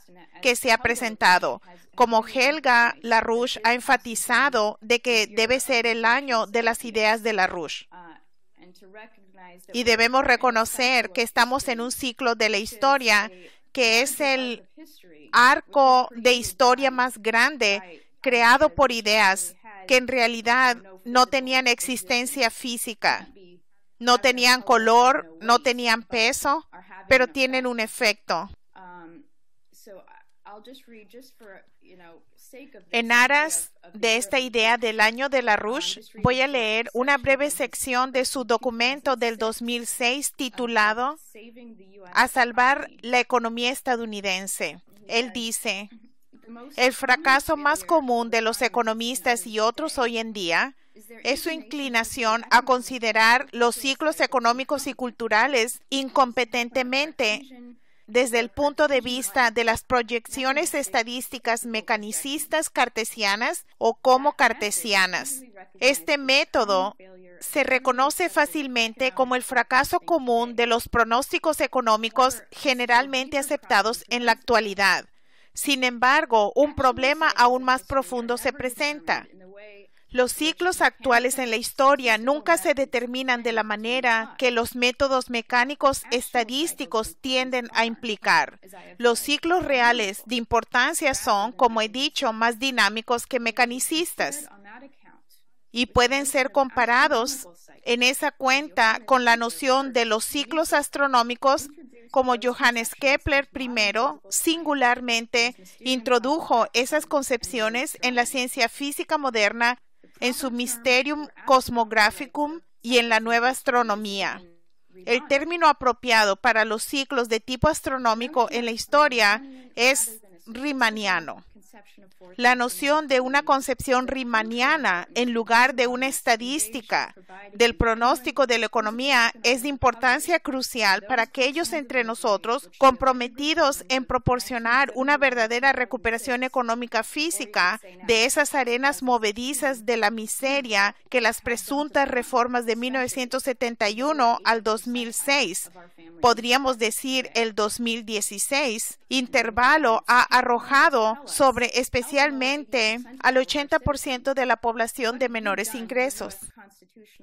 que se ha presentado. Como Helga LaRouche ha enfatizado de que debe ser el año de las ideas de LaRouche. Y debemos reconocer que estamos en un ciclo de la historia que es el arco de historia más grande creado por ideas que en realidad no tenían existencia física, no tenían color, no tenían peso, pero tienen un efecto. En aras de esta idea del año de LaRouche, voy a leer una breve sección de su documento del 2006 titulado A salvar la economía estadounidense. Él dice, el fracaso más común de los economistas y otros hoy en día es su inclinación a considerar los ciclos económicos y culturales incompetentemente desde el punto de vista de las proyecciones estadísticas mecanicistas cartesianas o como cartesianas. Este método se reconoce fácilmente como el fracaso común de los pronósticos económicos generalmente aceptados en la actualidad. Sin embargo, un problema aún más profundo se presenta. Los ciclos actuales en la historia nunca se determinan de la manera que los métodos mecánicos estadísticos tienden a implicar. Los ciclos reales de importancia son, como he dicho, más dinámicos que mecanicistas y pueden ser comparados en esa cuenta con la noción de los ciclos astronómicos como Johannes Kepler primero singularmente introdujo esas concepciones en la ciencia física moderna en su Mysterium Cosmographicum y en la nueva astronomía. El término apropiado para los ciclos de tipo astronómico en la historia es riemanniano. La noción de una concepción riemanniana en lugar de una estadística del pronóstico de la economía es de importancia crucial para aquellos entre nosotros comprometidos en proporcionar una verdadera recuperación económica física de esas arenas movedizas de la miseria que las presuntas reformas de 1971 al 2006, podríamos decir el 2016, intervalo ha arrojado sobre especialmente al 80% de la población de menores ingresos.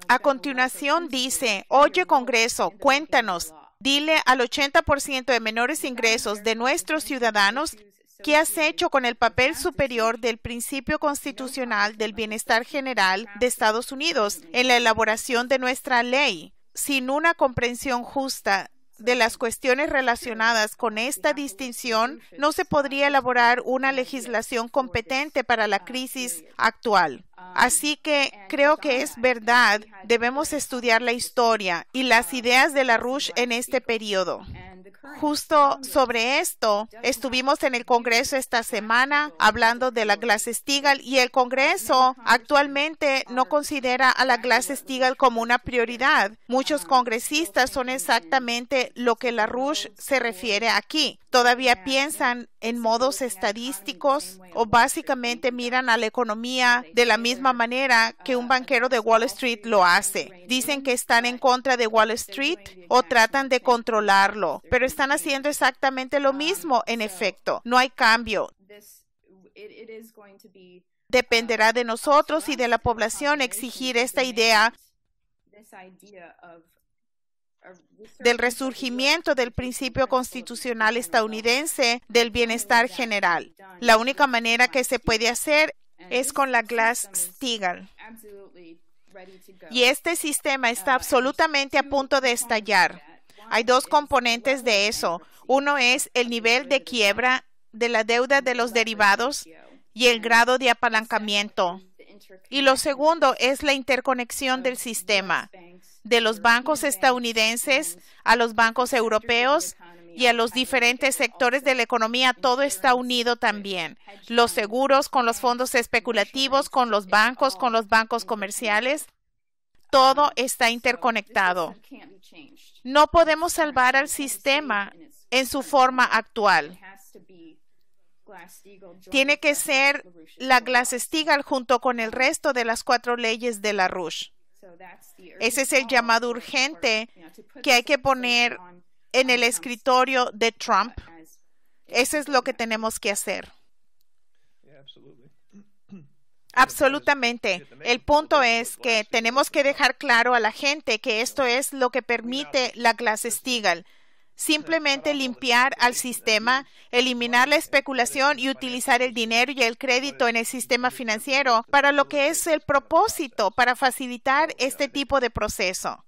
A continuación dice, oye Congreso, cuéntanos, dile al 80% de menores ingresos de nuestros ciudadanos qué has hecho con el papel superior del principio constitucional del bienestar general de Estados Unidos en la elaboración de nuestra ley. Sin una comprensión justa de las cuestiones relacionadas con esta distinción, no se podría elaborar una legislación competente para la crisis actual. Así que creo que es verdad, debemos estudiar la historia y las ideas de LaRouche en este periodo. Justo sobre esto, estuvimos en el Congreso esta semana hablando de la Glass-Steagall y el Congreso actualmente no considera a la Glass-Steagall como una prioridad. Muchos congresistas son exactamente lo que LaRouche se refiere aquí. Todavía piensan en modos estadísticos o básicamente miran a la economía de la misma manera que un banquero de Wall Street lo hace. Dicen que están en contra de Wall Street o tratan de controlarlo, pero están haciendo exactamente lo mismo en efecto. No hay cambio. Dependerá de nosotros y de la población exigir esta idea del resurgimiento del principio constitucional estadounidense del bienestar general. La única manera que se puede hacer es con la Glass-Steagall. Y este sistema está absolutamente a punto de estallar. Hay dos componentes de eso. Uno es el nivel de quiebra de la deuda de los derivados y el grado de apalancamiento. Y lo segundo es la interconexión del sistema, de los bancos estadounidenses a los bancos europeos y a los diferentes sectores de la economía. Todo está unido también. Los seguros con los fondos especulativos, con los bancos comerciales. Todo está interconectado. No podemos salvar al sistema en su forma actual. Tiene que ser la Glass-Steagall junto con el resto de las 4 leyes de LaRouche. Ese es el llamado urgente que hay que poner en el escritorio de Trump. Eso es lo que tenemos que hacer. Absolutamente. El punto es que tenemos que dejar claro a la gente que esto es lo que permite la Glass-Steagall. Simplemente limpiar al sistema, eliminar la especulación y utilizar el dinero y el crédito en el sistema financiero para lo que es el propósito, para facilitar este tipo de proceso.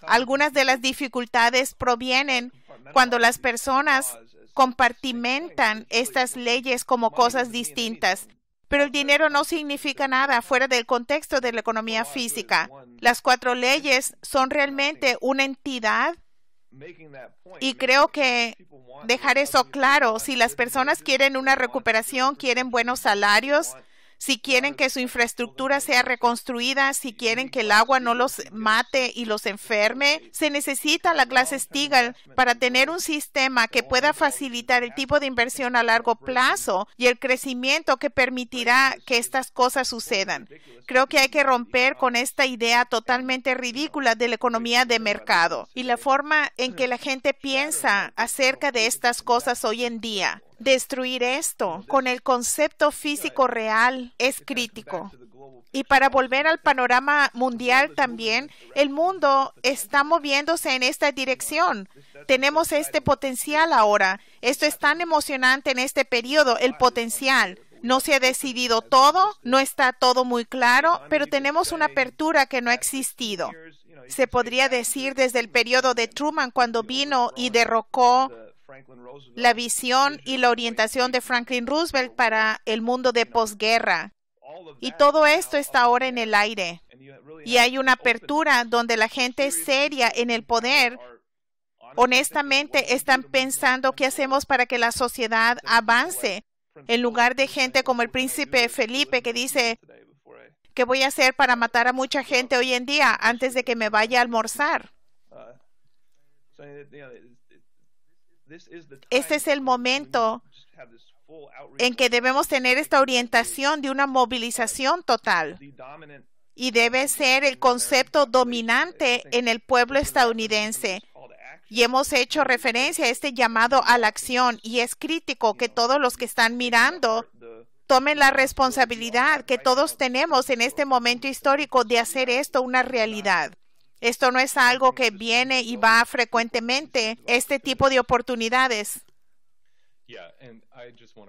Algunas de las dificultades provienen cuando las personas compartimentan estas leyes como cosas distintas. Pero el dinero no significa nada fuera del contexto de la economía física. Las 4 leyes son realmente una entidad. Y creo que dejar eso claro, si las personas quieren una recuperación, quieren buenos salarios, si quieren que su infraestructura sea reconstruida, si quieren que el agua no los mate y los enferme, se necesita la Glass-Steagall para tener un sistema que pueda facilitar el tipo de inversión a largo plazo y el crecimiento que permitirá que estas cosas sucedan. Creo que hay que romper con esta idea totalmente ridícula de la economía de mercado y la forma en que la gente piensa acerca de estas cosas hoy en día. Destruir esto con el concepto físico real es crítico. Y para volver al panorama mundial también, el mundo está moviéndose en esta dirección. Tenemos este potencial ahora. Esto es tan emocionante en este periodo, el potencial. No se ha decidido todo, no está todo muy claro, pero tenemos una apertura que no ha existido. Se podría decir desde el periodo de Truman, cuando vino y derrocó la visión y la orientación de Franklin Roosevelt para el mundo de posguerra. Y todo esto está ahora en el aire. Y hay una apertura donde la gente seria en el poder, honestamente, están pensando qué hacemos para que la sociedad avance. En lugar de gente como el príncipe Felipe que dice, ¿qué voy a hacer para matar a mucha gente hoy en día antes de que me vaya a almorzar? Este es el momento en que debemos tener esta orientación de una movilización total. Y debe ser el concepto dominante en el pueblo estadounidense. Y hemos hecho referencia a este llamado a la acción. Y es crítico que todos los que están mirando tomen la responsabilidad que todos tenemos en este momento histórico de hacer esto una realidad. Esto no es algo que viene y va frecuentemente, este tipo de oportunidades.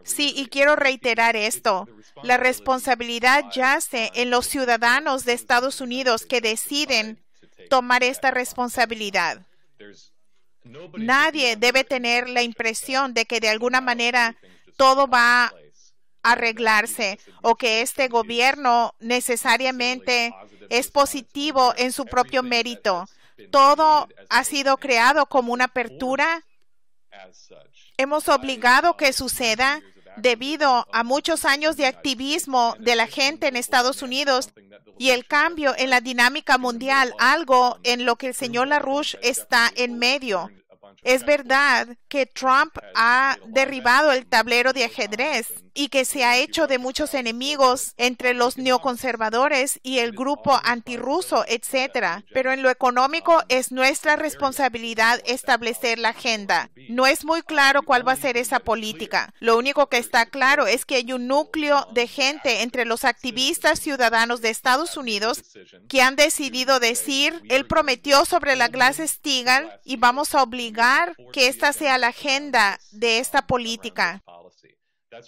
Sí, y quiero reiterar esto. La responsabilidad yace en los ciudadanos de Estados Unidos que deciden tomar esta responsabilidad. Nadie debe tener la impresión de que de alguna manera todo va a arreglarse o que este gobierno necesariamente es positivo en su propio mérito. Todo ha sido creado como una apertura. Hemos obligado que suceda debido a muchos años de activismo de la gente en Estados Unidos y el cambio en la dinámica mundial, algo en lo que el señor LaRouche está en medio. Es verdad que Trump ha derribado el tablero de ajedrez y que se ha hecho de muchos enemigos entre los neoconservadores y el grupo antirruso, etc. Pero en lo económico es nuestra responsabilidad establecer la agenda. No es muy claro cuál va a ser esa política. Lo único que está claro es que hay un núcleo de gente entre los activistas ciudadanos de Estados Unidos que han decidido decir, él prometió sobre la Glass-Steagall y vamos a obligar que esta sea la agenda de esta política.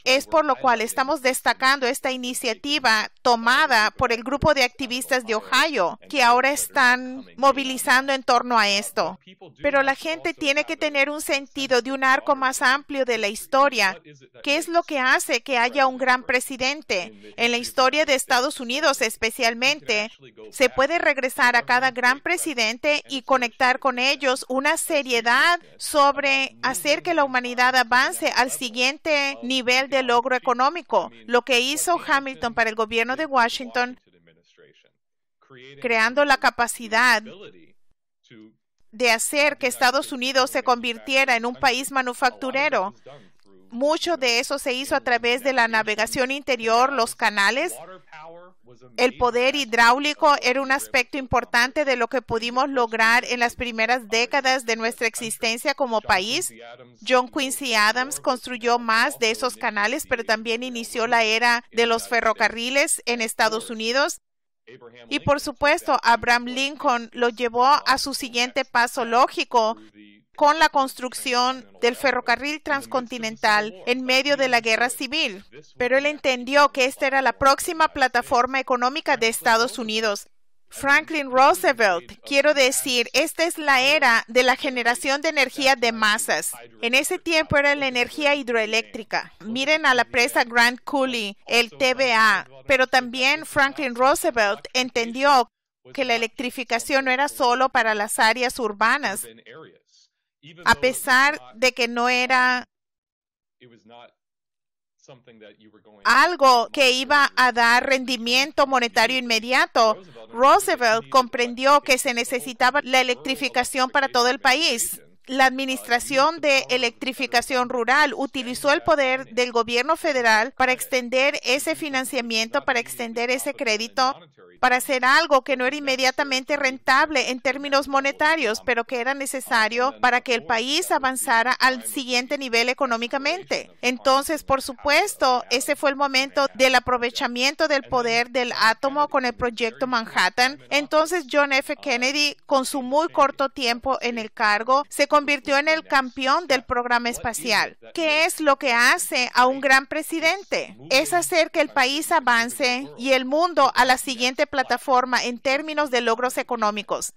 Es por lo cual estamos destacando esta iniciativa tomada por el grupo de activistas de Ohio, que ahora están movilizando en torno a esto. Pero la gente tiene que tener un sentido de un arco más amplio de la historia. ¿Qué es lo que hace que haya un gran presidente? En la historia de Estados Unidos especialmente, se puede regresar a cada gran presidente y conectar con ellos una seriedad sobre hacer que la humanidad avance al siguiente nivel de logro económico. Lo que hizo Hamilton para el gobierno de Washington, creando la capacidad de hacer que Estados Unidos se convirtiera en un país manufacturero. Mucho de eso se hizo a través de la navegación interior, los canales. El poder hidráulico era un aspecto importante de lo que pudimos lograr en las primeras décadas de nuestra existencia como país. John Quincy Adams construyó más de esos canales, pero también inició la era de los ferrocarriles en Estados Unidos. Y por supuesto, Abraham Lincoln lo llevó a su siguiente paso lógico con la construcción del ferrocarril transcontinental en medio de la guerra civil. Pero él entendió que esta era la próxima plataforma económica de Estados Unidos. Franklin Roosevelt, quiero decir, esta es la era de la generación de energía de masas. En ese tiempo era la energía hidroeléctrica. Miren a la presa Grand Coulee, el TVA. Pero también Franklin Roosevelt entendió que la electrificación no era solo para las áreas urbanas, a pesar de que no era algo que iba a dar rendimiento monetario inmediato. Roosevelt comprendió que se necesitaba la electrificación para todo el país. La Administración de Electrificación Rural utilizó el poder del gobierno federal para extender ese financiamiento, para extender ese crédito, para hacer algo que no era inmediatamente rentable en términos monetarios, pero que era necesario para que el país avanzara al siguiente nivel económicamente. Entonces, por supuesto, ese fue el momento del aprovechamiento del poder del átomo con el proyecto Manhattan. Entonces, John F. Kennedy, con su muy corto tiempo en el cargo, se convirtió en el campeón del programa espacial. ¿Qué es lo que hace a un gran presidente? Es hacer que el país avance y el mundo a la siguiente plataforma en términos de logros económicos.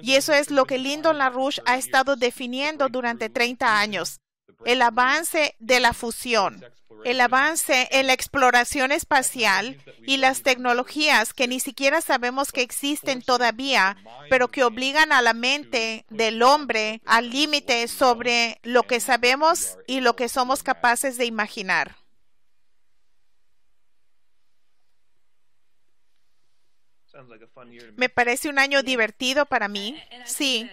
Y eso es lo que Lyndon LaRouche ha estado definiendo durante 30 años. El avance de la fusión, el avance en la exploración espacial y las tecnologías que ni siquiera sabemos que existen todavía, pero que obligan a la mente del hombre al límite sobre lo que sabemos y lo que somos capaces de imaginar. Me parece un año divertido para mí, sí.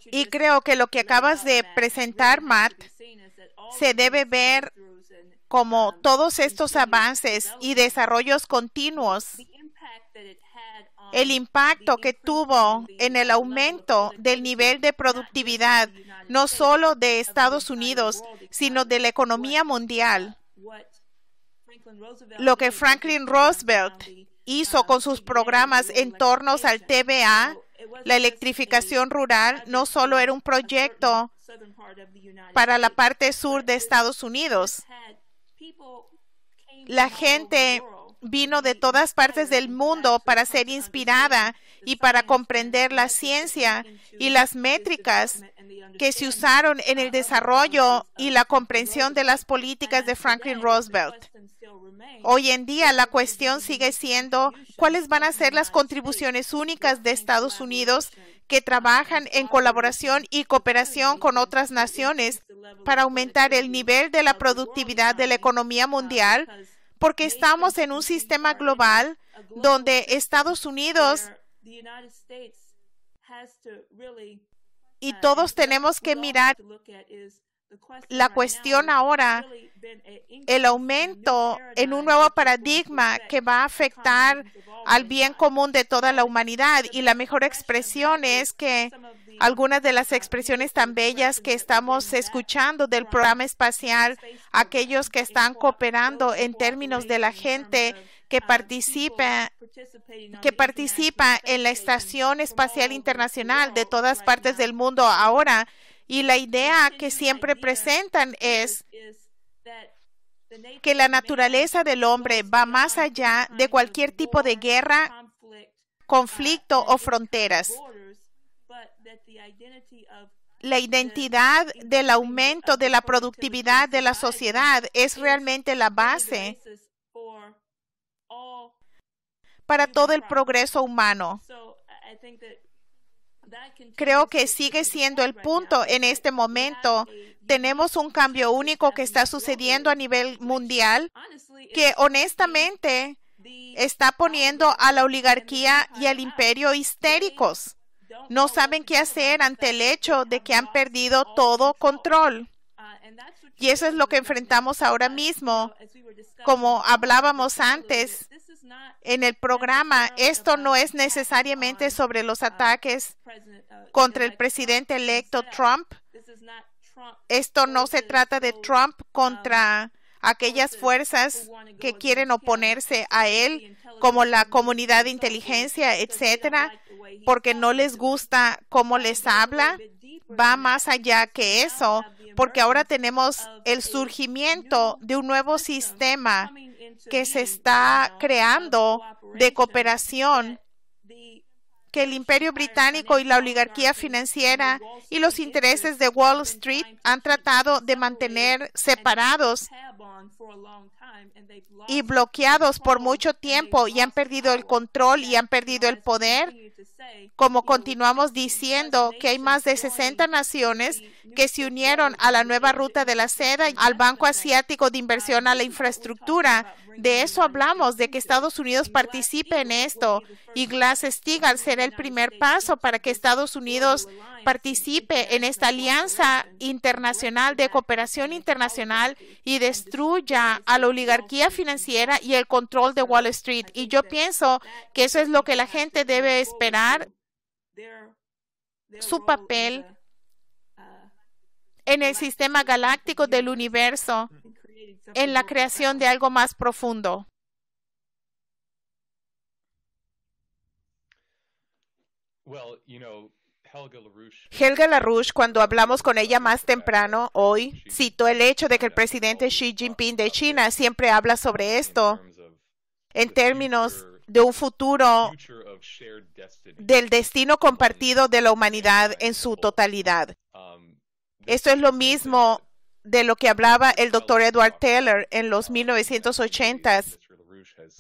Y creo que lo que acabas de presentar, Matt, se debe ver como todos estos avances y desarrollos continuos, el impacto que tuvo en el aumento del nivel de productividad, no solo de Estados Unidos, sino de la economía mundial. Lo que Franklin Roosevelt hizo con sus programas en torno al TVA, la electrificación rural, no solo era un proyecto para la parte sur de Estados Unidos. La gente vino de todas partes del mundo para ser inspirada y para comprender la ciencia y las métricas que se usaron en el desarrollo y la comprensión de las políticas de Franklin Roosevelt. Hoy en día la cuestión sigue siendo cuáles van a ser las contribuciones únicas de Estados Unidos que trabajan en colaboración y cooperación con otras naciones para aumentar el nivel de la productividad de la economía mundial, porque estamos en un sistema global donde Estados Unidos y todos tenemos que mirar la cuestión ahora, el aumento en un nuevo paradigma que va a afectar al bien común de toda la humanidad. Y la mejor expresión es que algunas de las expresiones tan bellas que estamos escuchando del programa espacial, aquellos que están cooperando en términos de la gente que participa en la Estación Espacial Internacional de todas partes del mundo ahora, Y la idea que siempre presentan es que la naturaleza del hombre va más allá de cualquier tipo de guerra, conflicto o fronteras. La identidad del aumento de la productividad de la sociedad es realmente la base para todo el progreso humano. Creo que sigue siendo el punto en este momento. Tenemos un cambio único que está sucediendo a nivel mundial que honestamente está poniendo a la oligarquía y al imperio histéricos. No saben qué hacer ante el hecho de que han perdido todo control. Y eso es lo que enfrentamos ahora mismo. Como hablábamos antes en el programa, esto no es necesariamente sobre los ataques contra el presidente electo Trump. Esto no se trata de Trump contra aquellas fuerzas que quieren oponerse a él, como la comunidad de inteligencia, etcétera, porque no les gusta cómo les habla. Va más allá que eso, porque ahora tenemos el surgimiento de un nuevo sistema que se está creando de cooperación, que el Imperio Británico y la oligarquía financiera y los intereses de Wall Street han tratado de mantener separados y bloqueados por mucho tiempo, y han perdido el control y han perdido el poder. Como continuamos diciendo que hay más de 60 naciones que se unieron a la nueva ruta de la seda, al Banco Asiático de Inversión a la Infraestructura. De eso hablamos, de que Estados Unidos participe en esto, y Glass-Steagall será el primer paso para que Estados Unidos participe en esta alianza internacional de cooperación internacional y destruya a la oligarquía financiera y el control de Wall Street. Y yo pienso que eso es lo que la gente debe esperar, su papel en el sistema galáctico del universo, en la creación de algo más profundo. Helga LaRouche, cuando hablamos con ella más temprano hoy, citó el hecho de que el presidente Xi Jinping de China siempre habla sobre esto en términos de un futuro del destino compartido de la humanidad en su totalidad. Esto es lo mismo de lo que hablaba el doctor Edward Teller en los 1980s,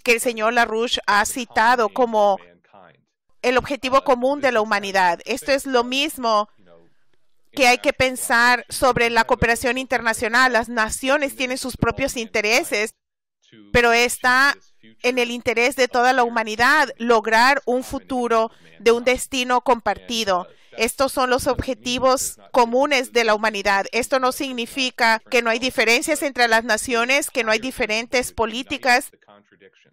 que el señor LaRouche ha citado como el objetivo común de la humanidad. Esto es lo mismo que hay que pensar sobre la cooperación internacional. Las naciones tienen sus propios intereses, pero está en el interés de toda la humanidad lograr un futuro de un destino compartido. Estos son los objetivos comunes de la humanidad. Esto no significa que no hay diferencias entre las naciones, que no hay diferentes políticas,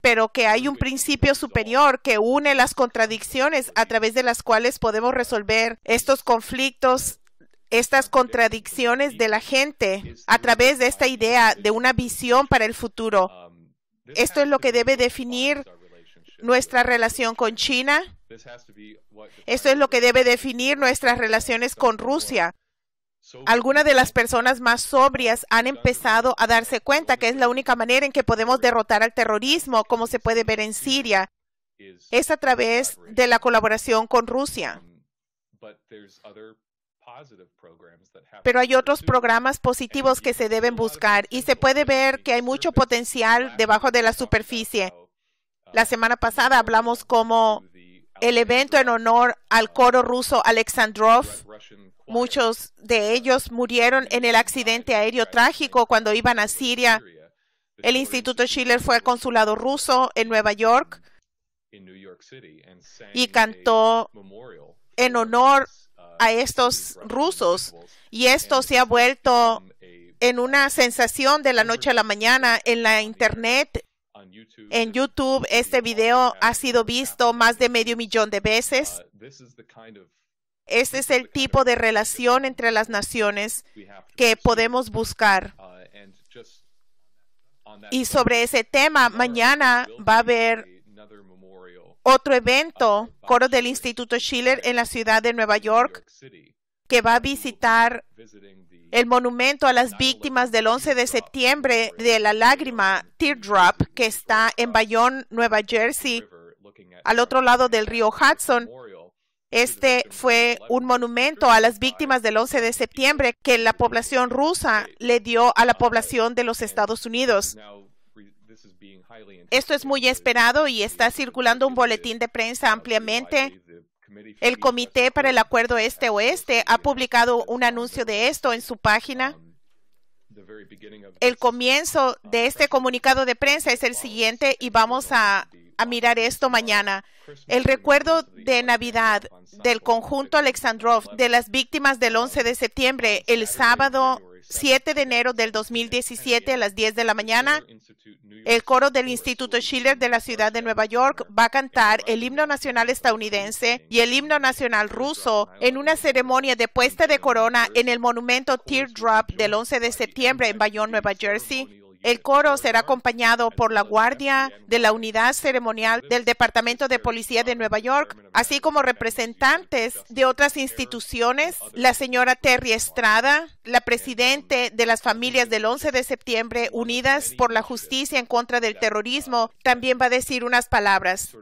pero que hay un principio superior que une las contradicciones a través de las cuales podemos resolver estos conflictos, estas contradicciones de la gente, a través de esta idea de una visión para el futuro. Esto es lo que debe definir nuestra relación con China. Esto es lo que debe definir nuestras relaciones con Rusia. Algunas de las personas más sobrias han empezado a darse cuenta que es la única manera en que podemos derrotar al terrorismo, como se puede ver en Siria, es a través de la colaboración con Rusia. Pero hay otros programas positivos que se deben buscar, y se puede ver que hay mucho potencial debajo de la superficie. La semana pasada hablamos como el evento en honor al coro ruso Alexandrov. Muchos de ellos murieron en el accidente aéreo trágico cuando iban a Siria. El Instituto Schiller fue al consulado ruso en Nueva York y cantó en honor a estos rusos. Y esto se ha vuelto en una sensación de la noche a la mañana en la Internet. En YouTube, este video ha sido visto más de 500,000 de veces. Este es el tipo de relación entre las naciones que podemos buscar. Y sobre ese tema, mañana va a haber otro evento, coro del Instituto Schiller en la ciudad de Nueva York, que va a visitar el monumento a las víctimas del 11 de septiembre de la lágrima Teardrop, que está en Bayonne, Nueva Jersey, al otro lado del río Hudson. Este fue un monumento a las víctimas del 11 de septiembre que la población rusa le dio a la población de los Estados Unidos. Esto es muy esperado y está circulando un boletín de prensa ampliamente. El Comité para el Acuerdo Este-Oeste ha publicado un anuncio de esto en su página. El comienzo de este comunicado de prensa es el siguiente y vamos a mirar esto mañana. El recuerdo de Navidad del conjunto Alexandrov de las víctimas del 11 de septiembre, el sábado 7 de enero del 2017 a las 10 de la mañana. El coro del Instituto Schiller de la ciudad de Nueva York va a cantar el himno nacional estadounidense y el himno nacional ruso en una ceremonia de puesta de corona en el monumento Teardrop del 11 de septiembre en Bayonne, Nueva Jersey. El coro será acompañado por la Guardia de la Unidad Ceremonial del Departamento de Policía de Nueva York, así como representantes de otras instituciones. La señora Terry Estrada, la presidente de las familias del 11 de septiembre unidas por la justicia en contra del terrorismo, también va a decir unas palabras.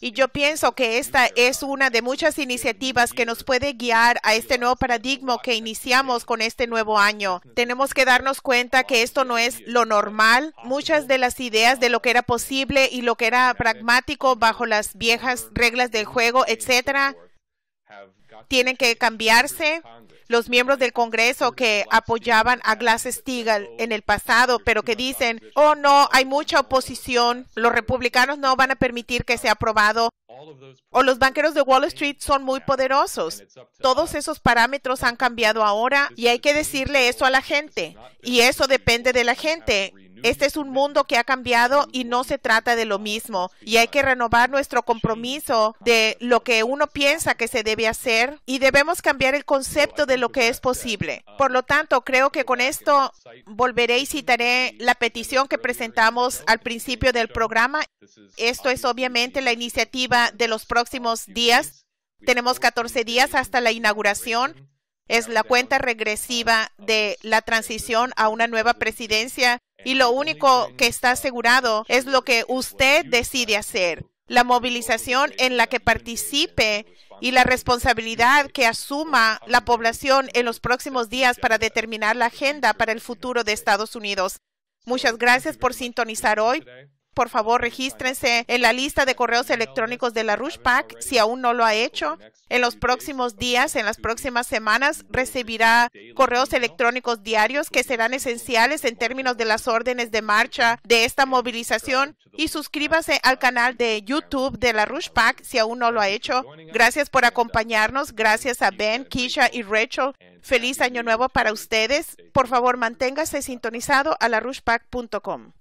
Y yo pienso que esta es una de muchas iniciativas que nos puede guiar a este nuevo paradigma que iniciamos con este nuevo año. Tenemos que darnos cuenta que esto no es lo normal. Muchas de las ideas de lo que era posible y lo que era pragmático bajo las viejas reglas del juego, etcétera, tienen que cambiarse. Los miembros del Congreso que apoyaban a Glass-Steagall en el pasado, pero que dicen, oh no, hay mucha oposición, los republicanos no van a permitir que sea aprobado, o los banqueros de Wall Street son muy poderosos. Todos esos parámetros han cambiado ahora y hay que decirle eso a la gente, y eso depende de la gente. Este es un mundo que ha cambiado y no se trata de lo mismo. Y hay que renovar nuestro compromiso de lo que uno piensa que se debe hacer y debemos cambiar el concepto de lo que es posible. Por lo tanto, creo que con esto volveré y citaré la petición que presentamos al principio del programa. Esto es obviamente la iniciativa de los próximos días. Tenemos 14 días hasta la inauguración. Es la cuenta regresiva de la transición a una nueva presidencia. Y lo único que está asegurado es lo que usted decide hacer, la movilización en la que participe y la responsabilidad que asuma la población en los próximos días para determinar la agenda para el futuro de Estados Unidos. Muchas gracias por sintonizar hoy. Por favor, regístrense en la lista de correos electrónicos de LaRouche PAC si aún no lo ha hecho. En los próximos días, en las próximas semanas, recibirá correos electrónicos diarios que serán esenciales en términos de las órdenes de marcha de esta movilización. Y suscríbase al canal de YouTube de LaRouche PAC si aún no lo ha hecho. Gracias por acompañarnos. Gracias a Ben, Keisha y Rachel. Feliz Año Nuevo para ustedes. Por favor, manténgase sintonizado a larouchepac.com.